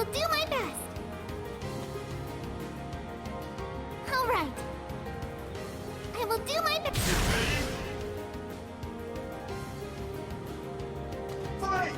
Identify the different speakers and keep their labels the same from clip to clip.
Speaker 1: will do my best. All right. I will do my best.
Speaker 2: Fight!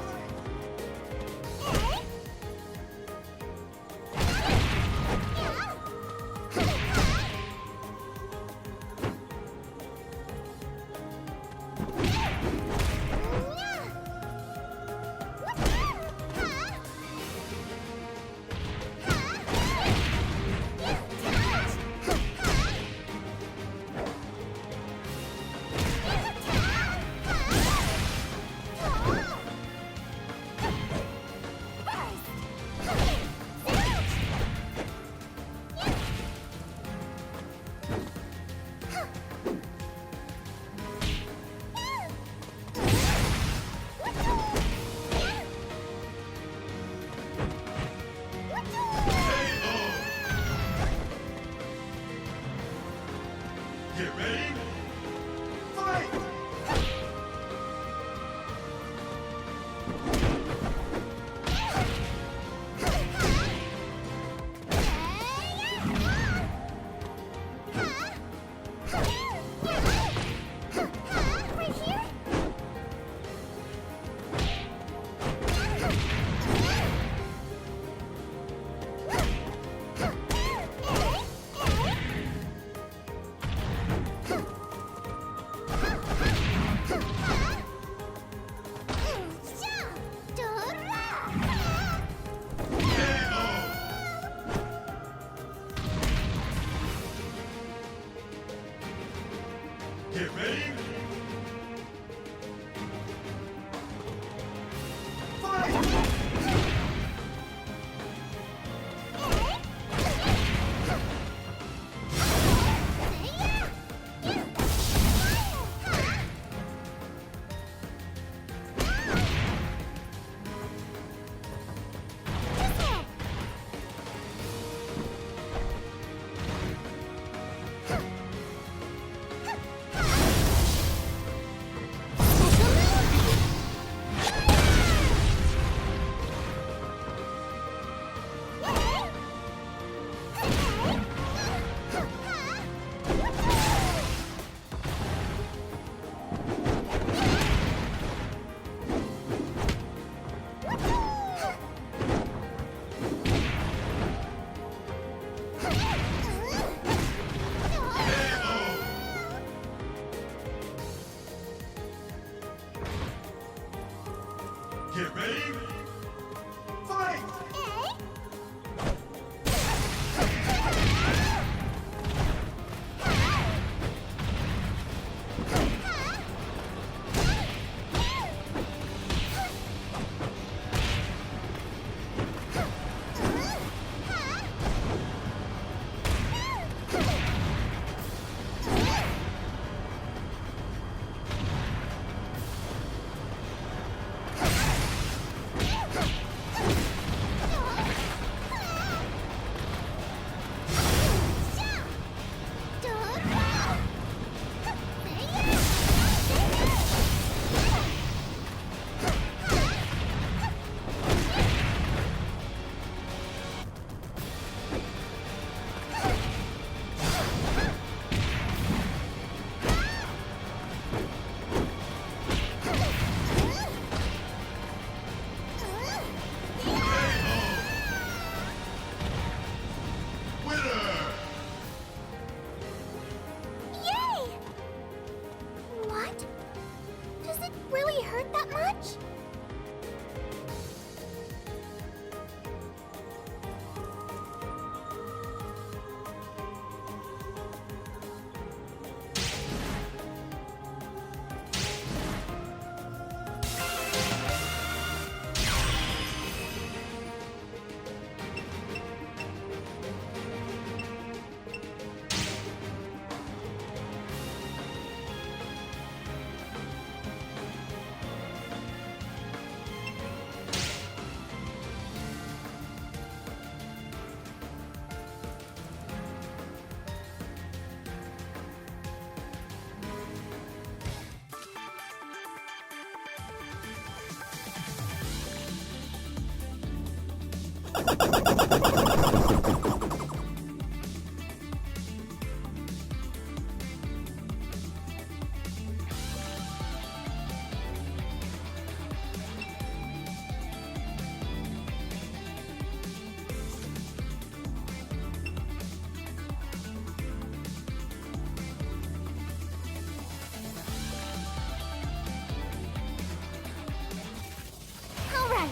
Speaker 1: All right.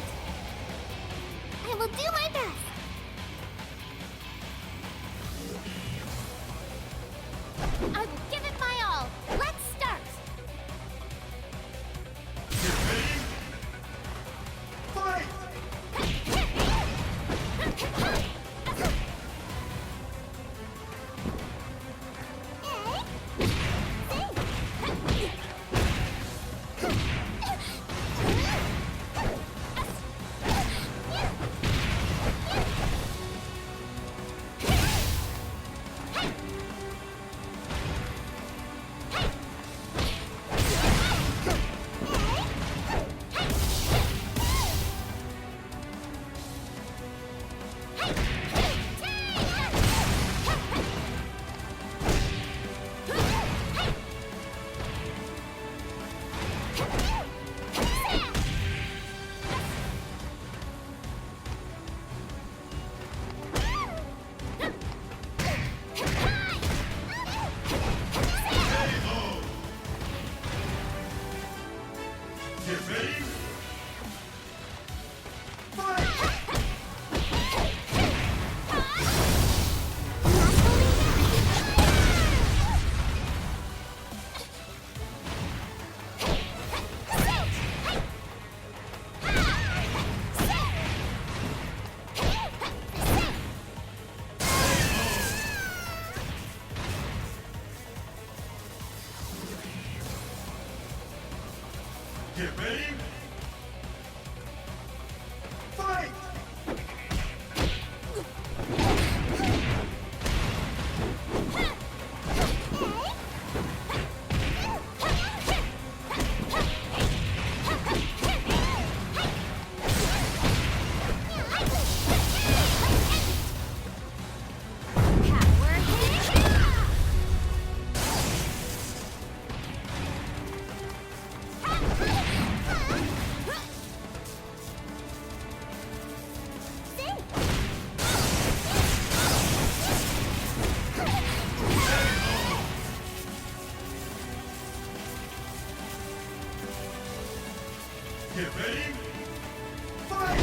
Speaker 1: I will do my best. I will give it my all. Let's start.
Speaker 2: Get ready. Fight! Get ready. Fight! Get ready. Fight! Get ready. Fight!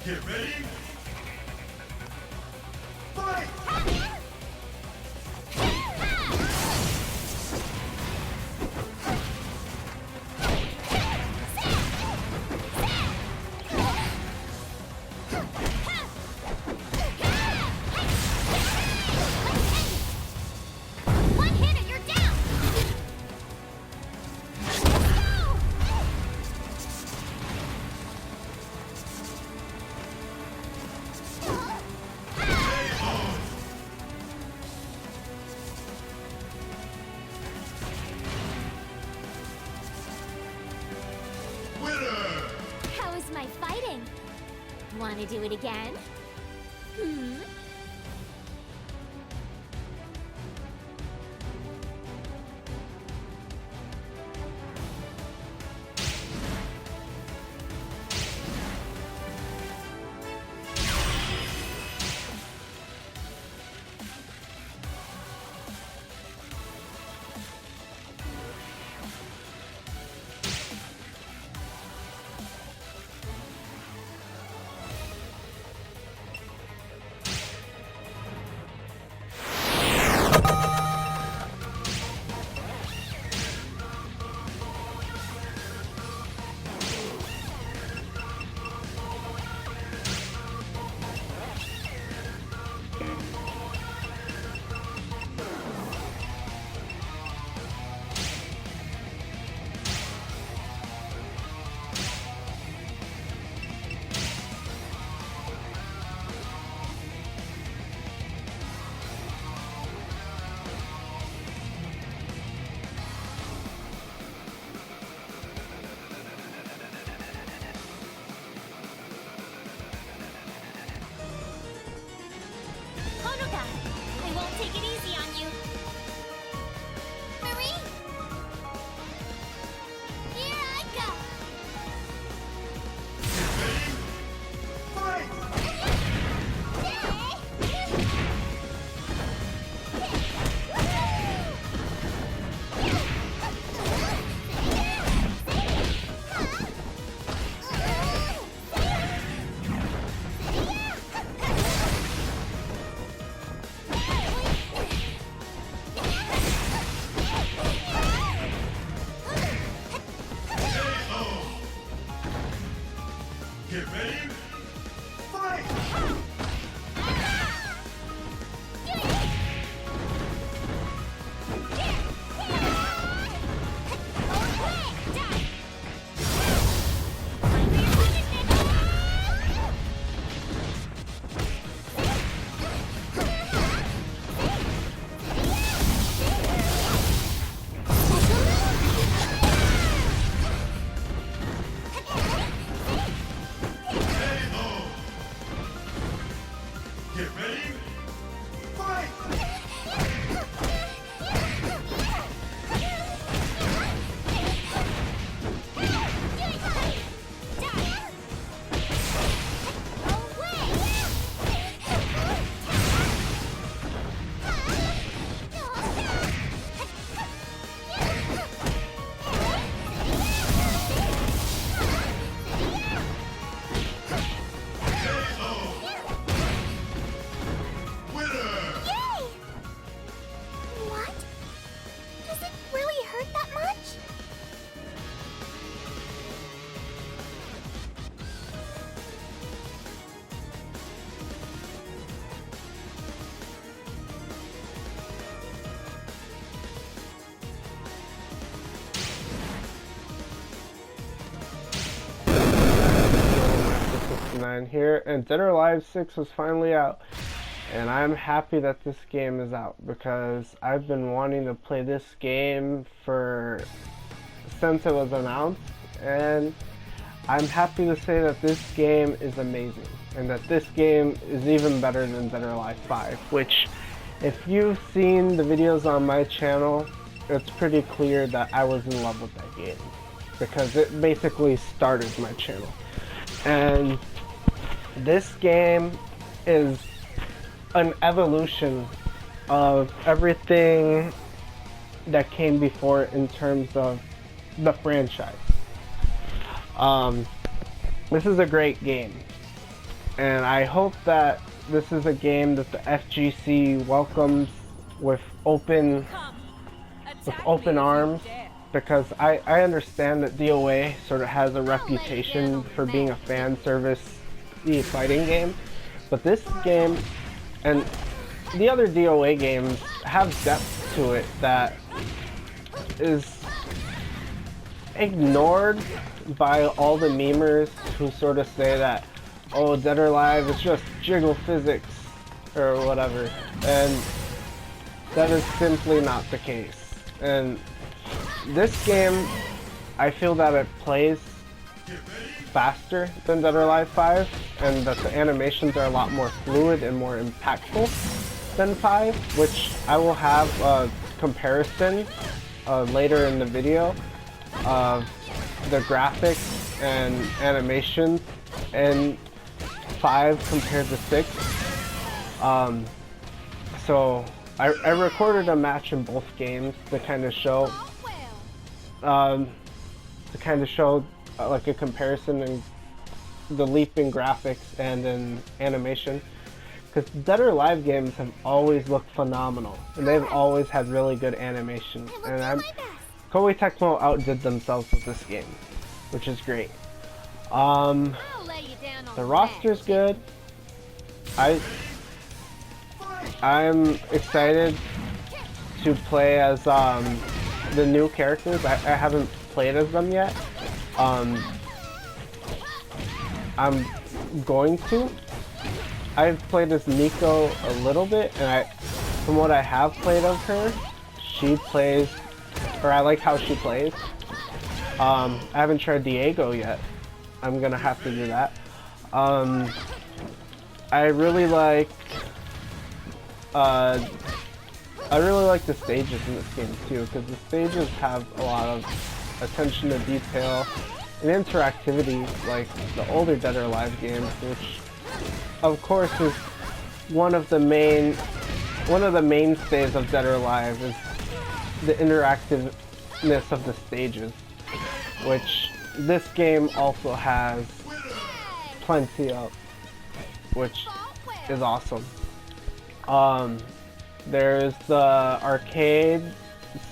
Speaker 2: Get ready. Fight!
Speaker 1: One hit and you're down.
Speaker 2: Winner!
Speaker 1: How is my fighting? Want to do it again? Hmm?
Speaker 2: Get ready. Fight! Get ready. Fight!
Speaker 1: What? Does it really hurt that much?
Speaker 3: Here, and Dead or Alive 6 was finally out, and I'm happy that this game is out because I've been wanting to play this game since it was announced, and I'm happy to say that this game is amazing and that this game is even better than Dead or Alive 5, which if you've seen the videos on my channel, it's pretty clear that I was in love with that game because it basically started my channel. And this game is an evolution of everything that came before in terms of the franchise. This is a great game, and I hope that this is a game that the FGC welcomes with open arms, because I understand that DOA sort of has a reputation for being a fan service fighting game, but this game and the other DOA games have depth to it that is ignored by all the memers who sort of say that, oh, Dead or Alive is just jiggle physics or whatever, and that is simply not the case. And this game, I feel that it plays faster than Dead or Alive 5, and that the animations are a lot more fluid and more impactful than 5, which I will have a comparison later in the video of the graphics and animation in 5 compared to 6. So I recorded a match in both games to kind of show like a comparison in the leap in graphics and in animation, because Dead or Alive games have always looked phenomenal and they've always had really good animation, and Koei Tecmo outdid themselves with this game, which is great. The roster's good. I'm excited to play as the new characters. I haven't played as them yet. I'm going to. I've played as Nico a little bit, and from what I have played of her, she plays, or I like how she plays. I haven't tried Diego yet. I'm gonna have to do that. I really like the stages in this game too, because the stages have a lot of attention to detail and interactivity like the older Dead or Alive games, which of course is one of the mainstays of Dead or Alive is the interactiveness of the stages, which this game also has plenty of, which is awesome. There's the arcade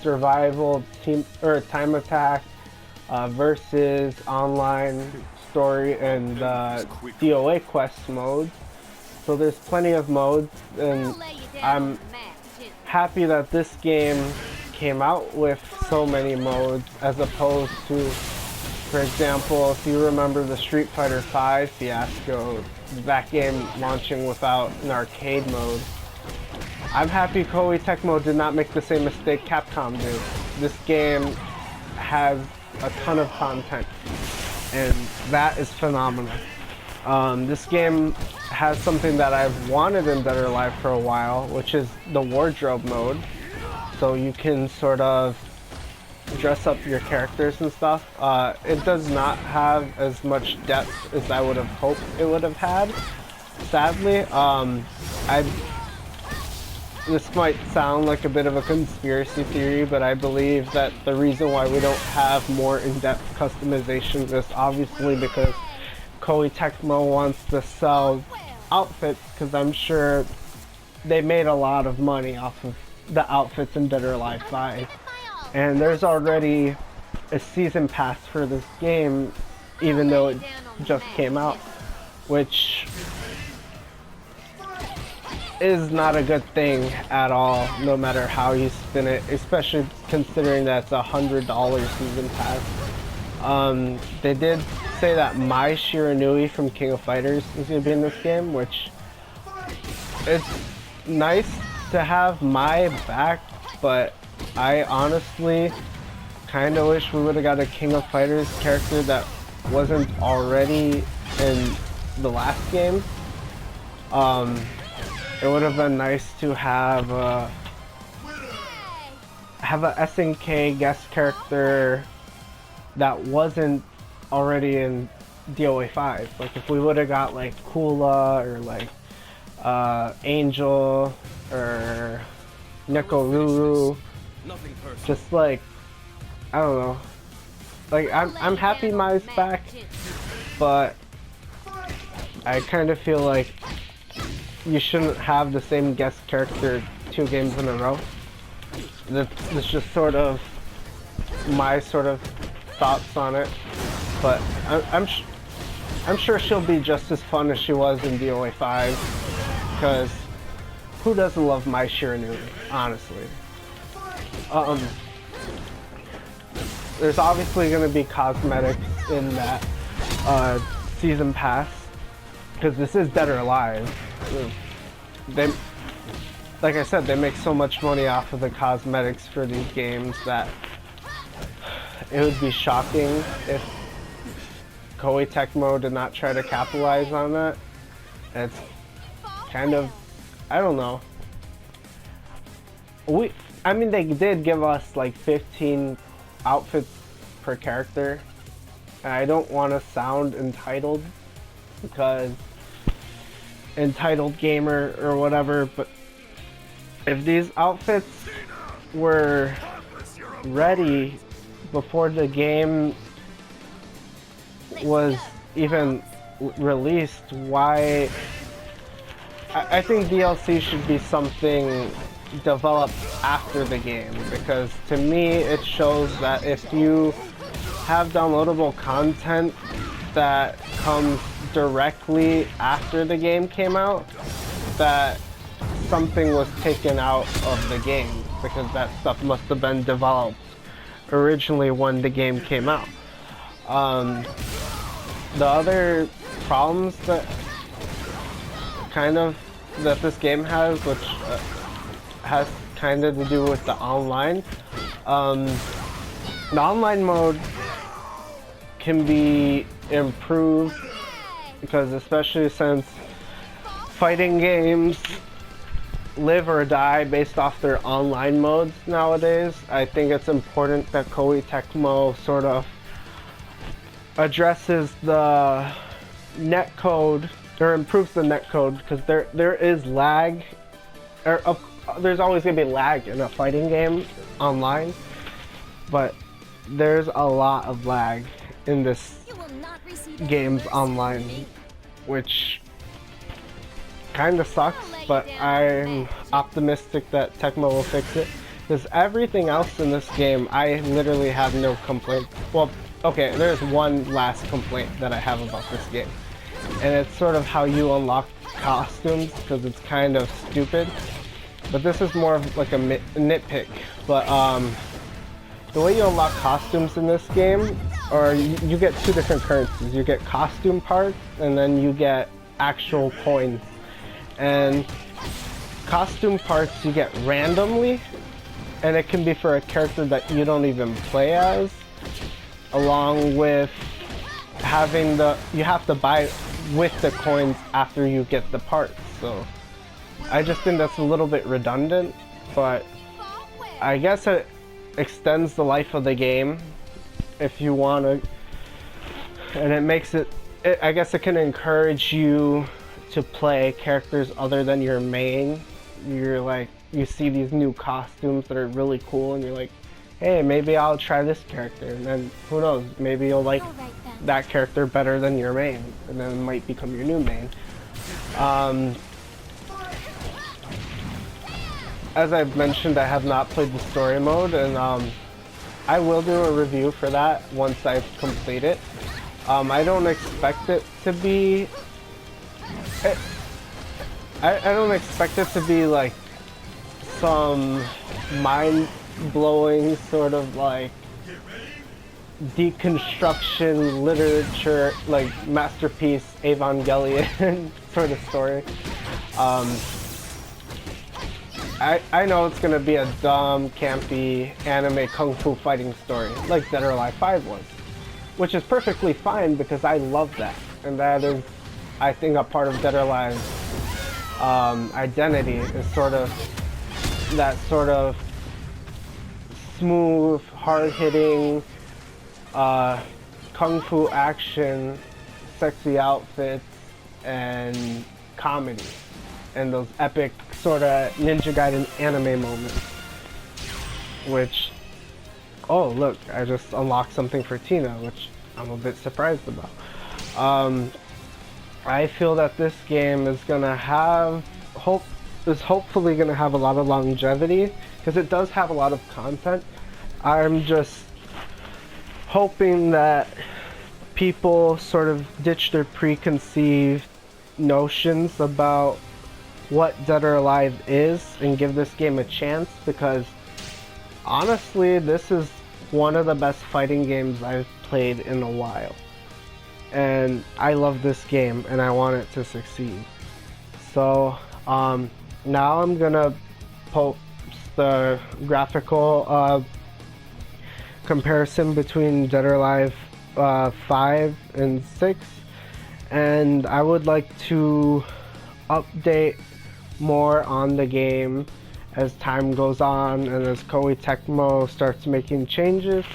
Speaker 3: survival team or time attack versus online story and the DOA quest modes. So there's plenty of modes, and I'm happy that this game came out with so many modes as opposed to, for example, if you remember the Street Fighter V fiasco, that game launching without an arcade mode. I'm happy Koei Tecmo did not make the same mistake Capcom did. This game has a ton of content, and that is phenomenal. This game has something that I've wanted in Dead or Alive for a while, which is the wardrobe mode. So you can sort of dress up your characters and stuff. It does not have as much depth as I would have hoped it would have had. Sadly, this might sound like a bit of a conspiracy theory, but I believe that the reason why we don't have more in-depth customizations is obviously because Koei Tecmo wants to sell outfits, because I'm sure they made a lot of money off of the outfits in Dead or Alive 5. And there's already a season pass for this game, even though it just came out, which is not a good thing at all, no matter how you spin it, especially considering that it's $100 season pass. They did say that Mai Shiranui from King of Fighters is going to be in this game, which it's nice to have Mai back, but I honestly kind of wish we would have got a King of Fighters character that wasn't already in the last game. It would have been nice to have a SNK guest character that wasn't already in DOA 5. Like if we would have got like Kula or like Angel or Nekoruru, just like, I don't know. Like I'm happy Mai's back, but I kind of feel like you shouldn't have the same guest character 2 games in a row. That's just sort of my sort of thoughts on it, but I'm sure she'll be just as fun as she was in DOA 5, because who doesn't love Mai Shiranui, honestly. There's obviously going to be cosmetics in that season pass, because this is Dead or Alive. They, like I said, they make so much money off of the cosmetics for these games that it would be shocking if Koei Tecmo did not try to capitalize on that. It's kind of, I don't know. I mean, they did give us like 15 outfits per character. And I don't want to sound entitled, because entitled gamer or whatever, but if these outfits were ready before the game was even released, why? I think DLC should be something developed after the game, because to me it shows that if you have downloadable content that comes directly after the game came out, that something was taken out of the game, because that stuff must have been developed originally when the game came out. The other problems that this game has, which has kind of to do with the online. The online mode can be improved, because especially since fighting games live or die based off their online modes nowadays, I think it's important that Koei Tecmo sort of addresses the netcode, or improves the netcode, because there is lag, or there's always going to be lag in a fighting game online, but there's a lot of lag in this game's online, which kind of sucks, but I'm optimistic that Tecmo will fix it, because everything else in this game I literally have no complaints. Well, okay, there's one last complaint that I have about this game, and it's sort of how you unlock costumes, because it's kind of stupid. But this is more of like a nitpick. But the way you unlock costumes in this game, or you get two different currencies. You get costume parts, and then you get actual coins. And costume parts you get randomly, and it can be for a character that you don't even play as, along with having you have to buy with the coins after you get the parts. So I just think that's a little bit redundant, but I guess it extends the life of the game if you want to, and it makes it, I guess it can encourage you to play characters other than your main. You're like, you see these new costumes that are really cool, and you're like, hey, maybe I'll try this character, and then who knows, maybe you'll like that character better than your main, and then it might become your new main. As I've mentioned, I have not played the story mode, and I will do a review for that once I've completed it. I don't expect it to be... I don't expect it to be like some mind-blowing sort of like deconstruction literature, like masterpiece Evangelion sort of story. I know it's gonna be a dumb, campy anime kung fu fighting story like Dead or Alive 5 was, which is perfectly fine because I love that, and that is, I think, a part of Dead or Alive's identity is sort of that sort of smooth, hard-hitting kung fu action, sexy outfits, and comedy, and those epic sort of Ninja Gaiden anime moments. Which, oh look, I just unlocked something for Tina, which I'm a bit surprised about. I feel that this game is gonna have hopefully gonna have a lot of longevity, because it does have a lot of content. I'm just hoping that people sort of ditch their preconceived notions about what Dead or Alive is and give this game a chance, because honestly, this is one of the best fighting games I've played in a while. And I love this game, and I want it to succeed. So now I'm gonna post the graphical comparison between Dead or Alive 5 and 6, and I would like to update more on the game as time goes on and as Koei Tecmo starts making changes.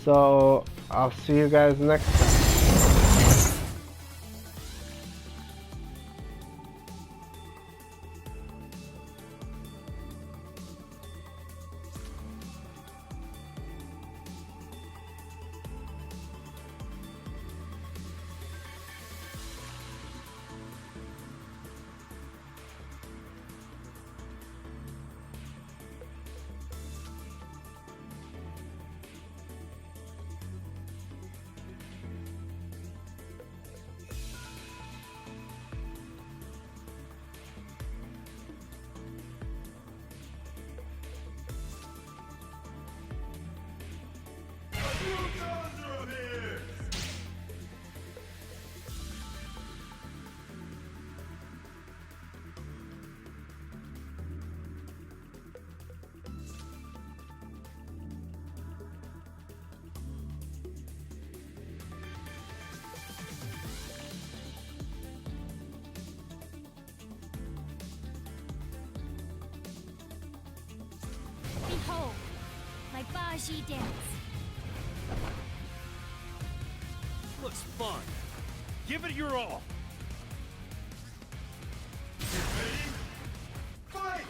Speaker 3: So I'll see you guys next time.
Speaker 1: Behold, my Baji dance.
Speaker 4: Looks fun. Give it your all.
Speaker 2: Fight!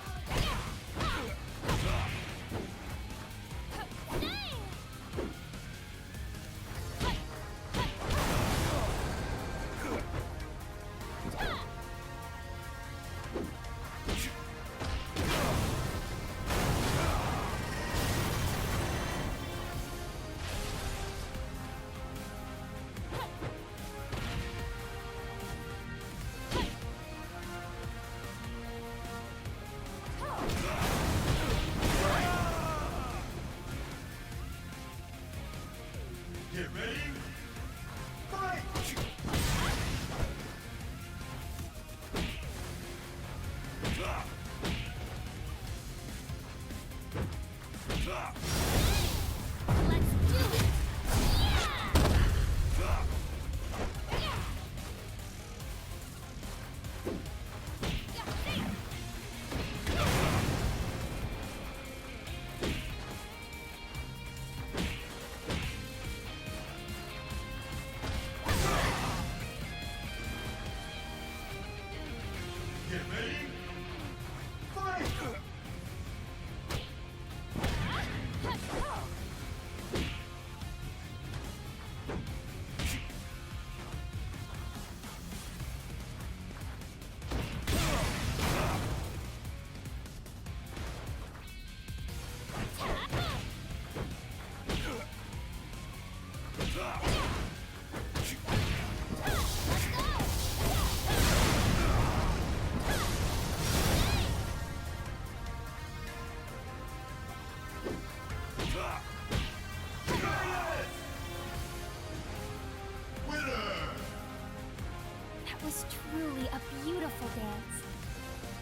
Speaker 1: That was truly a beautiful dance.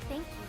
Speaker 1: Thank you.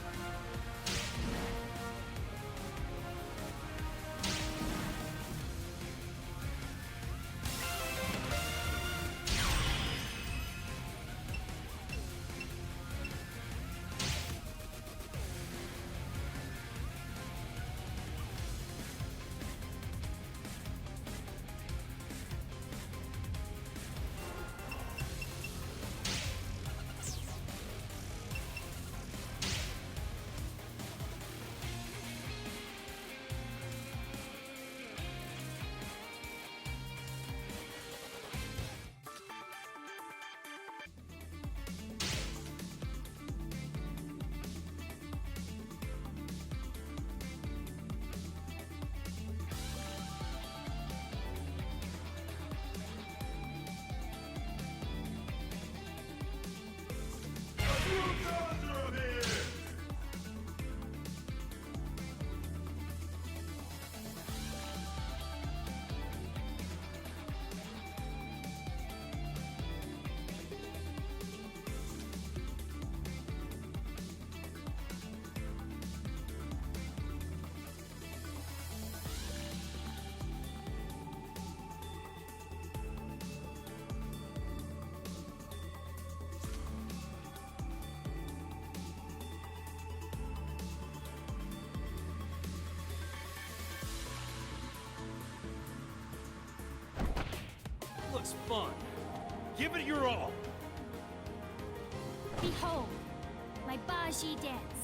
Speaker 4: Looks fun. Give it your all.
Speaker 1: Behold, my Baji dance.